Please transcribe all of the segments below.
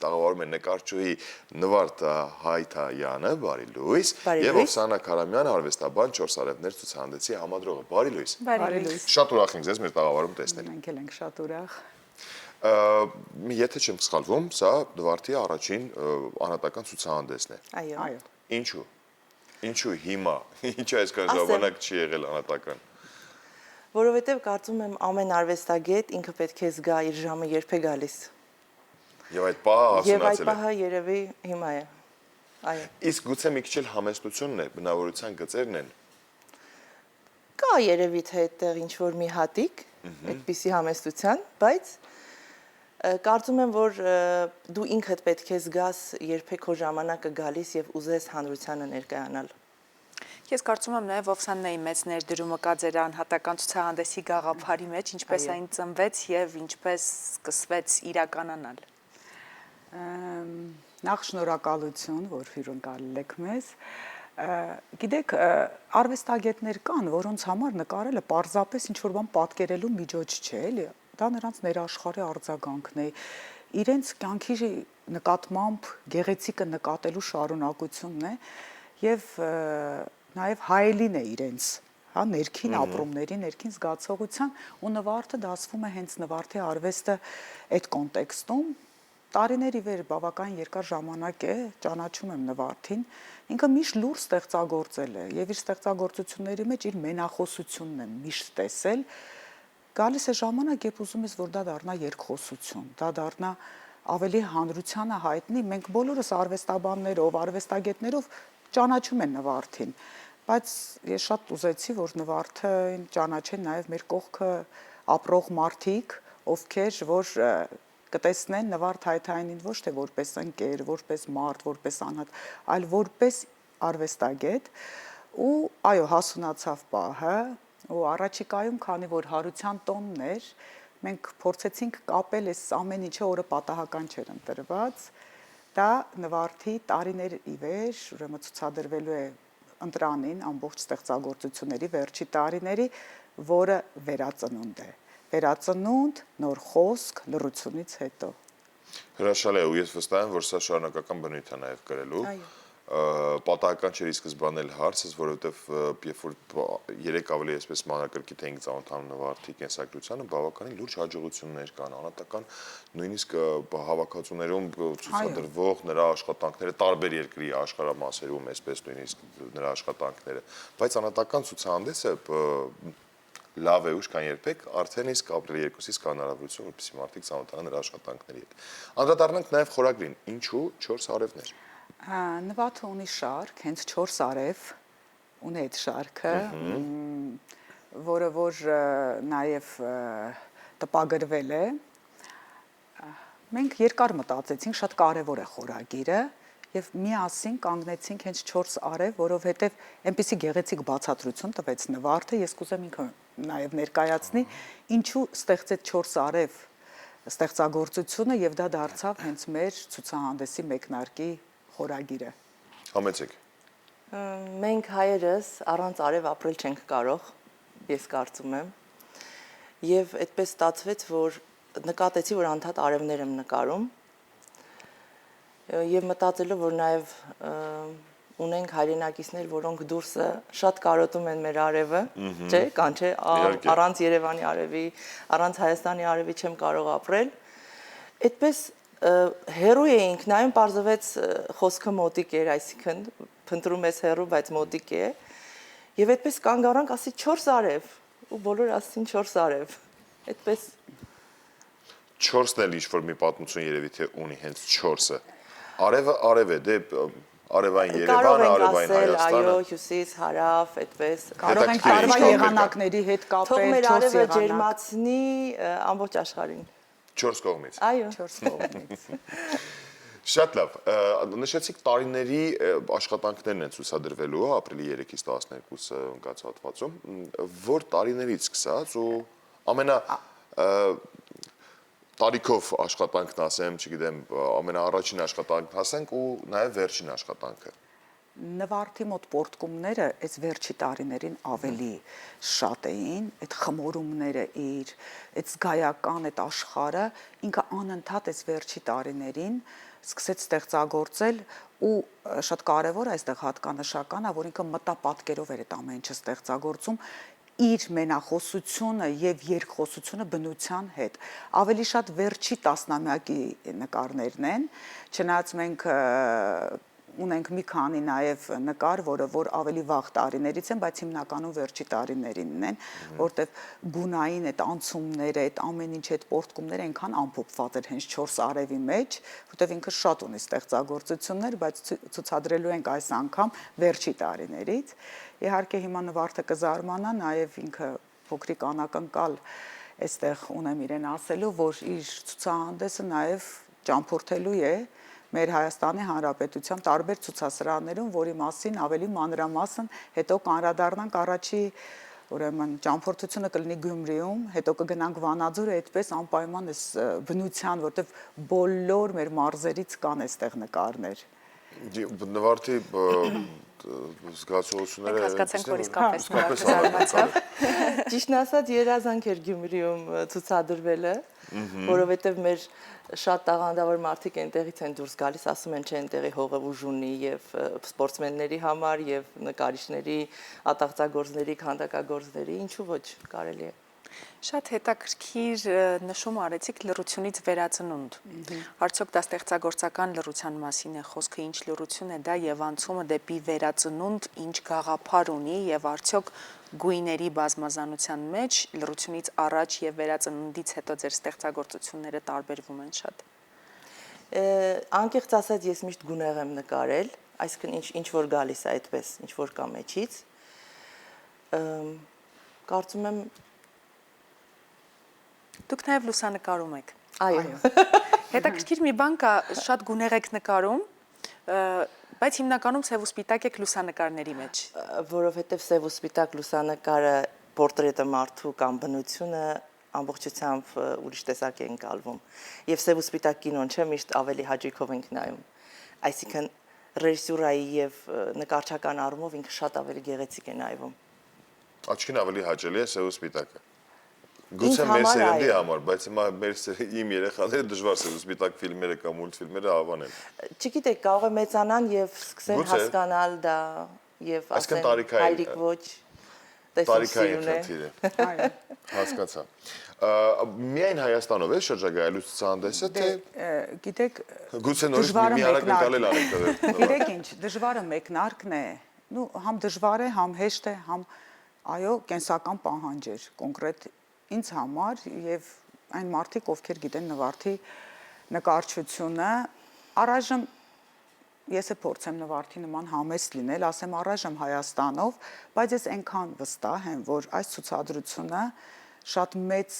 Տաղավարում է նկարչուհի Նվարդ Հայթայանը, բարի լույս, եւ Օվսանա Քարամյանը, արվեստաբան, 4 արևներ ցուցահանդեսի համադրողը, բարի լույս։ Բարի լույս։ Շատ ուրախ ենք ձեզ մեր տաղավարում տեսնել։ Մենք էլ ենք շատ ուրախ։ Եթե չեմ սխալվում, սա Նվարդի առաջին անհատական ցուցահանդեսն է։ Այո։ Ինչու։ Ինչու հիմա։ Ինչու այսքան ժամանակ չի եղել անհատական։ Որովհետև կարծում եմ ամեն արվեստագետ ինքը պետք է զգա իր ժամը երբ է գալիս։ Եվ այդ պահը հասունացել է։ Եվ այդ պահը երևի հիմա է։ Այո։ Իսկ գուցե մի քիչ էլ համեստությունն է, բնավորության գծերն են։ Կա երևի թե այդտեղ ինչ որ մի հատիկ, այդպիսի համեստության, բայց կարծում եմ, որ դու ինքդ պետք է զգաս, երբ է քո ժամանակը գալիս եւ ուզես հանրությանը ներկայանալ։ Ես կարծում եմ նաև Օվսանայի մեծ ներդրումը կա ձեր անհատական ցուցահանդեսի գաղափարի մեջ, ինչպես այն ծնվեց եւ ինչպես սկսվեց իրականանալ։ Նախ շնորհակալություն, որ հյուրընկալել եք մեզ։ Գիտեք, արվեստագետներ կան, որոնց համար նկարելը պարզապես ինչ-որ բան պատկերելու միջոց չէ, էլի։ Դա նրանց ներաշխարհի արձագանքն է, իրենց կյանքի նկատմամբ գեղեցիկը նկատելու շարունակությունն է եւ նաև հայելին է իրենց, հա, ներքին ապրումների, ներքին զգացողության ու Նվարդը դասվում է հենց Նվարդի արվեստը այդ կոնտեքստում։ Տարիների վեր բավական երկար ժամանակ է, ճանաչում եմ Նվարդին, ինքը միշտ լուր ստեղծագործել է եւ իր ստեղծագործությունների մեջ իր մենախոսությունն է միշտ տեսել։ Գալիս է ժամանակ, երբ ուզում ես, որ դա դառնա երկխոսություն, դա դառնա ավելի հանրությանը հայտնի, մենք բոլորս արվեստաբաններով, արվեստագետներով ճանաչում են Նվարդին, բայց ես շատ ուզեցի, որ Նվարդը ճանաչեն նաև մեր կողքը ապրող մարդիկ, ովքեր որ կտեսնեն Նվարդ Հայթայինին ոչ թե որպես ընկեր, որպես մարդ, որպես անհատ, այլ որպես արվեստագետ, ու այո, հասունացավ պահը, ու առաջիկայում, քանի որ հարության տոնն էր, մենք փորձեցինք կապել այս ամեն ինչը, որը պատահական չէր ընտրված, դա Նվարդի տարիներ ի վեր, ուրեմն ցուցադրվելու է ընտրանին ամբողջ ստեղծագործությունների վերջի տարիների, որը վերածնունդ է։ Վերածնունդ, նոր խոսք, լռությունից հետո։ Հրաշալի է, ու ես վստահ եմ, որ սա շարունակական բնույթ է նաև կրելու։ Պատահական չէր ի սկզբանե հարցս, որովհետև երբ որ երեք ավելի այսպես մանրակրկիտ էինք ծանոթանում Նվարդի կենսագրությանը, բավականին լուրջ հաջողություններ կան, անհատական նույնիսկ հավաքածուներում ցուցադրվող նրա աշխատանքները տարբեր երկրի աշխարհամասերում, այսպես նույնիսկ նրա աշխատանքները, բայց անհատական ցուցահանդեսը լավ է ուշ կան երբեք, արդեն իսկ ապրիլի 2-ից կա հնարավորություն, որպեսզի մարդիկ ծանոթանան նրա աշխատանքների հետ։ Անդրադառնանք նաև խորագրին, ինչու 4 արևներ։ Նվարդը ունի շարք, հենց 4 արև ունի այդ շարքը, որը որ նաև տպագրվել է։ Մենք երկար մտածեցինք, շատ կարևոր է խորագիրը եւ միասին կանգնեցինք հենց 4 արև, որովհետեւ այնպիսի գեղեցիկ բացատրություն տվեց Նվարդը, ես կուզեմ ինքը նաև ներկայացնի, ինչու ստեղծեց 4 արև ստեղծագործությունը եւ դա դարձավ հենց մեր ցուցահանդեսի մեկնարկի խորագիրը։ Համեցեք։ Մենք հայերս առանց արև ապրել չենք կարող, ես կարծում եմ։ Եվ այդպես ստացվեց, որ նկատեցի, որ անդադ արևներ եմ նկարում։ Եվ մտածելով, որ նաև ունենք հայրենակիցներ, որոնք դուրսը շատ կարոտում են մեր արևը, չէ, կան չէ, առանց Երևանի արևի, առանց Հայաստանի արևի չեմ կարող ապրել։ Այդպես հերու էինք, նայում պարզվեց խոսքը մոտիկ էր, այսինքն փնտրում ես հերու, բայց մոտիկ է։ Եվ այդպես կանգ առանք, ասի 4 արև, ու բոլորը ասին 4 արև։ Այդպես 4-ն էլ ինչ-որ մի պատմություն երևի թե ունի հենց 4-ը։ Արևը արև է, դե արևային Երևանը, արևային Հայաստանը։ Այո, հյուսիս, հարավ, այդպես։ Կարող ենք տարվա եղանակների հետ կապել 4 եղանակ։ Թող մեր արևը ջերմացնի ամբողջ աշխարհին։ 4 կողմից։ Այո, 4 կողմից։ Շատ լավ։ Նշեցիք տարիների աշխատանքներն են ցուցադրվելու ապրիլի 3-ից 12-ը ընկած հատվածում, որ տարիներից սկսած ու ամենա տարիքով աշխատանքն ասեմ, չգիտեմ, ամենաառաջին աշխատանքն ասենք ու նաև վերջին աշխատանքը։ նվարդի մոտ պորտկումները այս վերջի տարիներին ավելի շատ էին, այդ խմորումները իր, այդ զգայական այդ աշխարհը ինքը անընդհատ այս վերջի տարիներին սկսեց ստեղծագործել ու շատ կարևոր է այստեղ հատկանշական է, որ ինքը մտապատկերով էր այդ ամեն ինչը ստեղծագործում իր մենախոսությունը եւ երկխոսությունը բնության հետ ավելի շատ վերջի տասնամյակի նկարներն են չնայած մենք ունենք մի քանի նաև նկար, որ ավելի վաղ տարիներից են, բայց հիմնականում վերջի տարիներինն են, որտեղ գունային այդ անցումները, այդ ամեն ինչ այդ պորտկումները այնքան ամփոփված էր հենց 4 արևի մեջ, որտեղ ինքը շատ ունի ստեղծագործություններ, բայց ցուցադրելու ենք այս անգամ վերջի տարիներից։ Իհարկե հիմա նվարդը կզարմանա, նաև ինքը փոքրիկ անակնկալ այստեղ ունեմ իրեն ասելու, որ իր ցուցահանդեսը նաև ճամփորդելու է մեր Հայաստանի Հանրապետության տարբեր ցուցասրահներում, որի մասին ավելի մանրամասն հետո կանրադառնանք առաջի ուրեմն ճամփորդությունը կլինի Գյումրիում, հետո կգնանք Վանաձորը, այդպես անպայման էս բնության, որտեղ բոլոր մեր մարզերից կան այստեղ նկարներ։ Նվարդի զգացողությունները հասկացանք, որ իսկապես զարմացավ։ Ճիշտն ասած երազանք էր Գյումրիում ցուցադրվելը, որովհետև մեր շատ տաղանդավոր մարդիկ այնտեղից են դուրս գալիս, ասում են չէ այնտեղի հողը ուժ ունի եւ սպորտսմենների համար եւ նկարիչների, ատաղծագործների, քանդակագործների, ինչու ոչ, կարելի է։ Շատ հետաքրքիր նշում արեցիք լռությունից վերածնունդ։ Արդյոք դա ստեղծագործական լռության մասին է խոսքը, ինչ լռություն է դա եւ անցումը դեպի վերածնունդ, ինչ գաղափար ունի եւ արդյոք գույների բազմազանության մեջ լռությունից առաջ եւ վերածննդից հետո ձեր ստեղծագործությունները տարբերվում են շատ։ Անկեղծ ասած ես միշտ գունեղ եմ նկարել, այսինքն ինչ որ գալիս է այդպես, ինչ որ կա մեջից։ Կարծում եմ Դուք նաև լուսանկարում եք։ Այո։ Հետաքրքիր մի բան կա, շատ գունեղ եք նկարում, բայց հիմնականում սև ու սպիտակ եք լուսանկարների մեջ։ Որովհետև սև ու սպիտակ լուսանկարը պորտրետը մարդու կամ բնությունը ամբողջությամբ ուրիշ տեսակ է ընկալվում։ Եվ սև ու սպիտակ կինոն չէ, միշտ ավելի հաճույքով ենք նայում։ Այսինքն ռեժիսուրայի եւ նկարչական առումով ինքը շատ ավելի գեղեցիկ է նայվում։ Աչքին ավելի հաճելի է սև ու սպիտակը։ Գուցե մեր սերնդի համար, բայց հիմա իմ երեխաները դժվար սև ու սպիտակ ֆիլմերը կամ մուլտֆիլմերը հավանեն։ Չգիտեք, կարող է մեծանան եւ սկսեն հասկանալ դա եւ ասեն հայրիկ ոչ, տարիքային խնդիր է։ Այո։ Հասկացա։ Միայն Հայաստանով է շրջագայելու ցուցահանդեսը, թե գիտեք, գուցե նորից մի անակնկալ անեք։ Գիտեք ինչ, դժվարը մեկնարկն է, նու համ դժվար է, համ հեշտ է, համ այո, կենսական պահանջ է կոնկրետ ինձ համար եւ այն մարդիկ, ովքեր գիտեն նվարդի նկարչությունը, առայժմ ես փորձեմ նվարդի նման համեստ լինել, ասեմ առայժմ Հայաստանով, բայց ես այնքան վստահ եմ, որ այս ցուցադրությունը շատ մեծ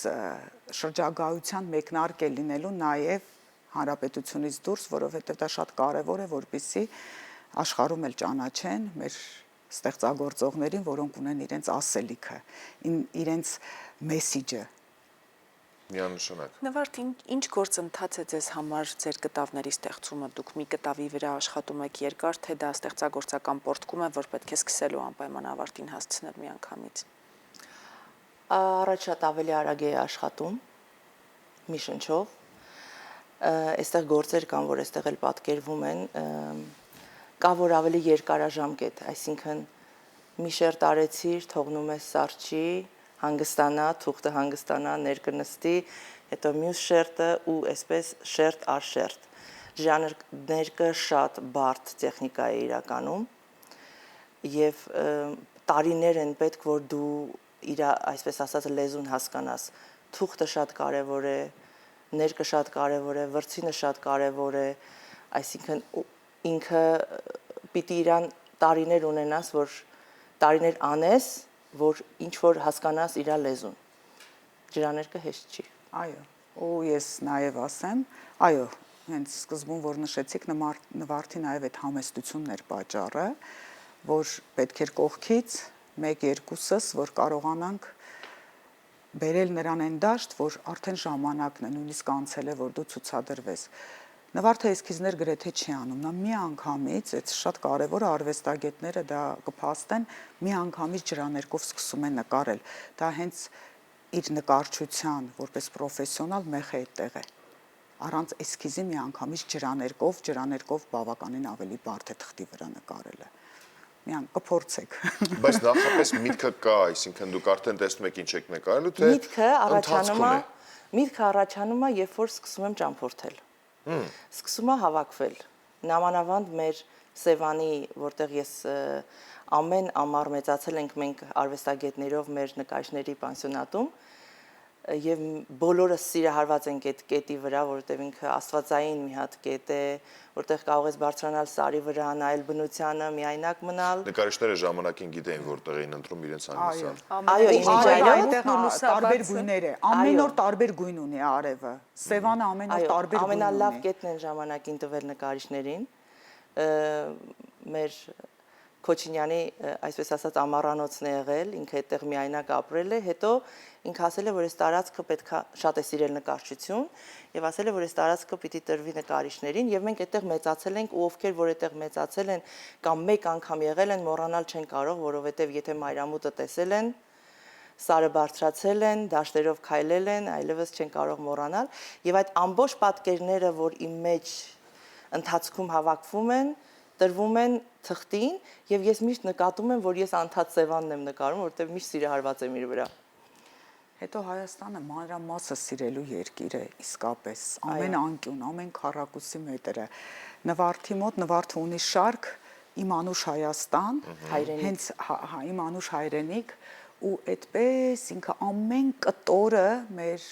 շրջագայության մեկնարկ է լինելու նաեւ հանրապետությունից դուրս, որովհետեւ դա շատ կարեւոր է, որպեսզի աշխարհում էլ ճանաչեն մեր ստեղծագործողներին, որոնք ունեն իրենց ասելիքը, իրենց մեսիջը։ Միանշանակ։ Նվարդ, ինչ գործընթաց է ձեզ համար ձեր կտավների ստեղծումը, դուք մի կտավի վրա աշխատում եք երկար, թե դա ստեղծագործական պորտկում է, որ պետք է սկսելու անպայման ավարտին հասցնել միանգամից։ Առաջ շատ ավելի արագ է աշխատում, մի շնչով, այստեղ գործեր կան, որ այստեղ էլ պատկերվում են, կա որ ավելի երկարաժամկետ, այսինքն մի շերտ արեցիր, թողնում ես սառչի, հանգստանա, թուղթը հանգստանա, ներկնստի, հետո մյուս շերտը ու այսպես շերտ առ շերտ։ Ժանրները շատ բարդ տեխնիկա է իրականում եւ տարիներ են պետք, որ դու իր այսպես ասած լեզուն հասկանաս։ Թուղթը շատ կարեւոր է, ներկը շատ կարեւոր է, վրձինը շատ կարեւոր է, այսինքն ինքը պիտի իրան տարիներ ունենաս, որ տարիներ անես, որ ինչ որ հասկանաս իր լեզուն։ Ջրաներկը հեշտ չի։ Այո, ու ես նաև ասեմ, այո, հենց սկզբում որ նշեցիք նվարդի նաև այդ համեստությունն էր պատճառը, որ պետք էր կողքից 1-2-ս, որ կարողանանք բերել նրան այն դաշտ, որ արդեն ժամանակն է, նույնիսկ անցել է, որ դու ցուցադրվես։ Նվարդը էսքիզներ գրեթե չի անում, նա մի անգամից, այդ շատ կարևոր է, արվեստագետները դա կփաստեն, մի անգամից ջրաներկով սկսում են նկարել։ Դա հենց իր նկարչության որպես պրոֆեսիոնալ մեխ է այդտեղ է։ Առանց էսքիզի մի անգամից ջրաներկով բավականին ավելի բարդ է թղթի վրա նկարելը։ Միան կփորձեք։ Բայց նախապես միտքը կա, այսինքն դուք արդեն տեսնում եք ինչ եք նկարելու, թե միտքը առաջանում է, երբ որ սկսում եմ ճամփորդել։ Սկսում է հավաքվել։ Նամանավանդ մեր Սևանի, որտեղ ես ամեն ամառ մեծացել ենք մենք արվեստագետներով մեր նկարիչների պանսիոնատում, եւ բոլորը սիրահարված ենք այդ կետի վրա, որովհետեւ ինքը աստվածային մի հատ կետ է, որտեղ կարող ես բարձրանալ սարի վրա, նայել բնությանը, միայնակ մնալ։ Նկարիչները ժամանակին գիտեին որտեղ էին ընտրում իրենց հանգստան։ Այո, այդտեղ տարբեր գույներ է։ Ամեն օր տարբեր գույն ունի արևը։ Սևանը ամեն օր տարբեր գույն ունի։ Ամենալավ կետն են ժամանակին տվել նկարիչներին։ Մեր Քոչինյանի, այսպես ասած, ամառանոցն է եղել, ինքը այդտեղ միայնակ ապրել է, հետո ինքը ասել է, որ այս տարածքը պետքա շատ է սիրել նկարչություն, եւ ասել է, որ այս տարածքը պիտի տրվի նկարիչներին, եւ մենք այդտեղ մեծացել ենք, ու ովքեր որ այդտեղ մեծացել են կամ մեկ անգամ եղել են, մոռանալ չեն կարող, որովհետեւ եթե մայրամուտը տեսել են, սարը բարձրացել են, դաշտերով քայլել են, այլևս չեն կարող մոռանալ, եւ այդ ամբողջ պատկերները, որ իմ մեջ ընթացքում հավաքվում են, տրվում են թղթին եւ ես միշտ նկատում եմ, որ ես անդադ Սևանն եմ նկարում, որովհետեւ միշտ սիրահարված եմ իր վրա։ Հետո Հայաստանը մանրամասը սիրելու երկիր է, իսկապես, ամեն անկյուն, ամեն քառակուսի մետրը։ Նվարդի մոտ Նվարդը ունի շարք Իմ անուշ Հայաստան, հենց Իմ անուշ հայրենիք, ու այդպես ինքը ամեն կտորը մեր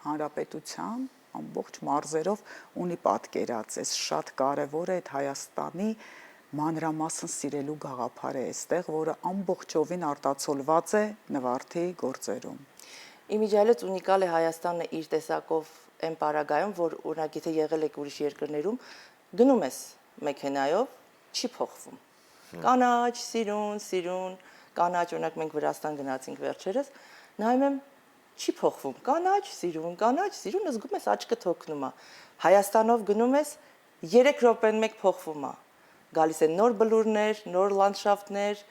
հանրապետության ամբողջ մարզերով ունի պատկերած, այս շատ կարևոր է այդ Հայաստանի մանրամասն սիրելու գաղափարը այստեղ, որը ամբողջովին արտացոլված է Նվարդի գործերում։ Իմիջիալից ունիկալ է Հայաստանը իր տեսակով այն պարագայում, որ օրինակ եթե եղել եք ուրիշ երկրներում, գնում ես մեքենայով, չի փոխվում։ Կանաչ, սիրուն, կանաչ, օրինակ մենք Վրաստան գնացինք վերջերս, նայում եմ չի փոխվում, կանաչ, սիրուն, զգում ես աչքը թոքնում է։ Հայաստանով գնում ես 3 րոպեն մեկ փոխվում է։ Գալիս են նոր բլուրներ, նոր լանդշաֆտներ,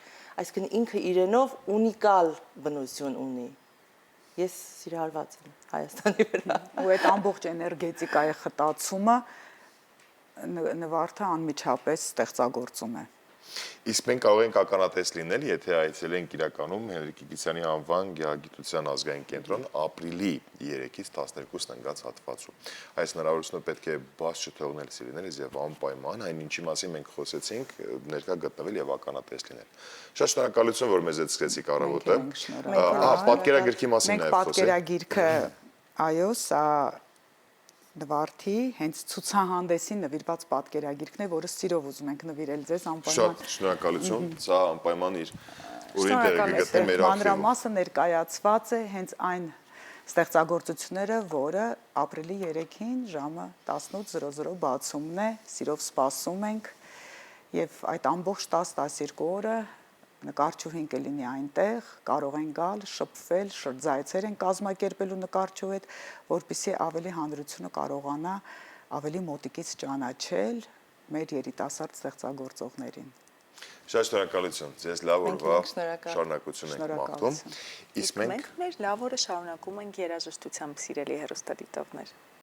այսինքն ինքը իրենով ունիկալ բնություն ունի։ Ես սիրահարված եմ Հայաստանի վրա։ Ու այդ ամբողջ էներգետիկայի խտացումը Նվարդը անմիջապես ստեղծագործում է։ Իսկ մենք կարող ենք ականատես լինել, եթե այցելենք իրականում Հենրիկ Կիգիցյանի անվան գեղագիտության ազգային կենտրոն ապրիլի 3-ից 12-ն ընկած հատվածում։ Այս հնարավորությունը պետք է բաց չթողնել սիրելիներս եւ անպայման այն ինչի մասին մենք խոսեցինք ներկա գտնվել եւ ականատես լինել։ Շատ շնորհակալություն, որ մեզ հետ սկսեցիք առավոտը։ Պատկերագրքի մասին նաև խոսենք։ Պատկերագիրքը, այո, սա Նվարդի հենց ցուցահանդեսին նվիրված պատկերագիրքն է, որը սիրով ուզում ենք նվիրել ձեզ անպայման։ Շատ շնորհակալություն, սա անպայման իր ուրին տեղը կգտնի մեր արխիվում։ Մանրամասը ներկայացված է հենց այն ստեղծագործությունները, որը ապրիլի 3-ին ժամը 18:00 բացումն է, սիրով սպասում ենք եւ այդ ամբողջ 10-12 օրը նկարչուհին կլինի այնտեղ, կարող են գալ, շփվել, շրջայցեր են կազմակերպելու նկարչու հետ, որպեսզի ավելի հանրությունը կարողանա ավելի մոտիկից ճանաչել մեր երիտասարդ ստեղծագործողներին։ Շատ շնորհակալություն։ Ձեզ լավ օրվա շարունակություն ենք մաղթում։ Իսկ մենք մեր լավ օրը շարունակում ենք երաժշտությամբ, սիրելի հեռուստադիտողներ։